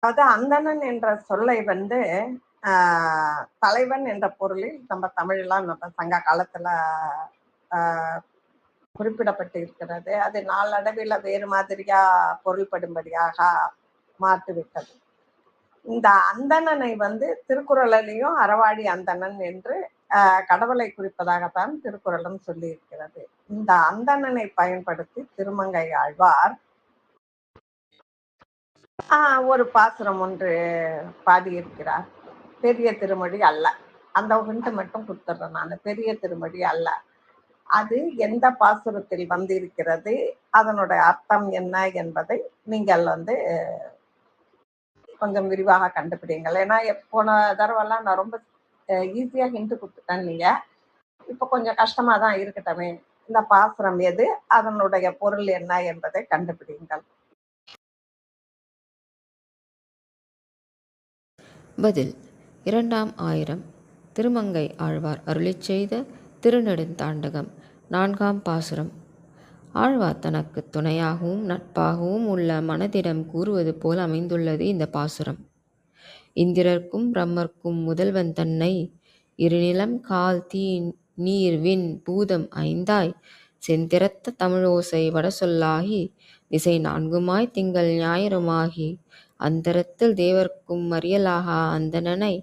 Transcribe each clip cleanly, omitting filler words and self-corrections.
அது அந்தணன் என்ற சொல்லை தலைவன் என்ற பொருளில் நம்ம தமிழ்லாம் நம்ம சங்க காலத்துல குறிப்பிடப்பட்டு இருக்கிறது. அது நாளடைவில் வேறு மாதிரியா பொருள்படும்படியாக மாற்றிவிட்டது. இந்த அந்தணனை திருக்குறளிலையும் அறவாழி அந்தணன் என்று கடவுளை குறிப்பதாகத்தான் திருக்குறளும் சொல்லி இருக்கிறது. இந்த அந்தணனை பயன்படுத்தி திருமங்கை ஆழ்வார் ஒரு பாசுரம் ஒன்று பாடியிருக்கிறார். பெரிய திருமொழி அல்ல, அந்த ஹிண்ட் மட்டும் கொடுத்துட்றேன் நான். பெரிய திருமொழி அல்ல. அது எந்த பாசுரத்தில் இருக்கிறது, அதனுடைய அர்த்தம் என்ன என்பதை நீங்கள் கொஞ்சம் விரிவாக கண்டுபிடிங்கள். ஏன்னா போன தடவைலாம் நான் ரொம்ப ஈஸியா ஹிண்ட் கொடுத்துட்டேன். நீங்க இப்ப கொஞ்சம் கஷ்டமா தான் இருக்கட்டமே, இந்த பாசுரம் எது, அதனுடைய பொருள் என்ன என்பதை கண்டுபிடிங்கள். பதில்: 2ஆம் ஆயிரம் திருமங்கை ஆழ்வார் அருளிச் செய்த திருநெடுந்தாண்டகம் 4ஆம் பாசுரம். ஆழ்வார் தனக்கு துணையாகவும் நட்பாகவும் உள்ள மனதிடம் கூறுவது போல் அமைந்துள்ளது இந்த பாசுரம். இந்திரர்க்கும் பிரம்மர்க்கும் முதல்வன் தன்னை இருநிலம் கால் தீ நீர் விண் பூதம் ஐந்தாய் செந்திரத்த தமிழோசை வடசொல்லாகி திசை நான்குமாய் திங்கள் ஞாயிறுமாகி அந்தரத்தில் தேவர்க்கும் அறியலாகா அந்தணனை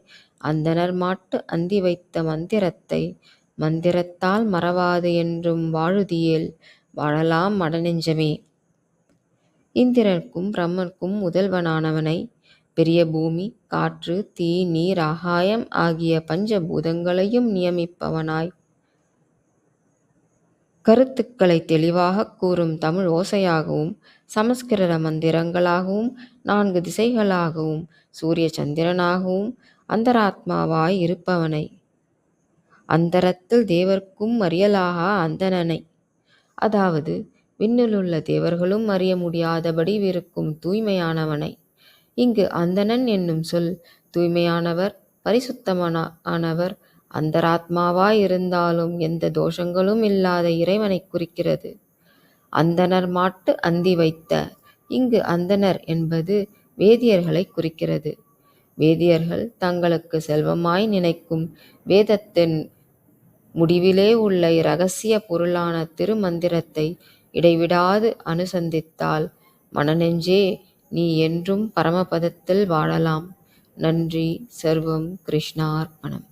அந்தணர் மாட்டு அந்தி வைத்த மந்திரத்தை மந்திரத்தால் மறவாது என்றும் வாழுதியேல் வாழலாம் மடநெஞ்சமே. இந்திரர்க்கும் பிரம்மர்க்கும் முதல்வனானவனை பெரிய பூமி, காற்று, தீ, நீர், ஆகாயம் ஆகிய பஞ்சபூதங்களையும் நியமிப்பவனாய் கருத்துக்களை தெளிவாக கூறும் தமிழ் ஓசையாகவும் சமஸ்கிருத மந்திரங்களாகவும் 4 திசைகளாகவும் சூரிய சந்திரனாகவும் அந்தராத்மாவாய் இருப்பவனை அந்தரத்தில் தேவர்க்கும் அறியலாகா அந்தணனை, அதாவது விண்ணிலுள்ள தேவர்களும் அறிய முடியாதபடி இருக்கும் தூய்மையானவனை. இங்கு அந்தணன் என்னும் சொல் தூய்மையானவர், பரிசுத்தமானவர், அந்தராத்மாவாய் இருந்தாலும் எந்த தோஷங்களும் இல்லாத இறைவனை குறிக்கிறது. அந்தணர் மாட்டு அந்தி வைத்த, இங்கு அந்தணர் என்பது வேதியர்களை குறிக்கிறது. வேதியர்கள் தங்களுக்கு செல்வமாய் நினைக்கும் வேதத்தின் முடிவிலே உள்ள இரகசிய பொருளான திருமந்திரத்தை இடைவிடாது அனுசந்தித்தால் மனநெஞ்சே நீ என்றும் பரமபதத்தில் வாழலாம். நன்றி. சர்வம் கிருஷ்ணார்ப்பணம்.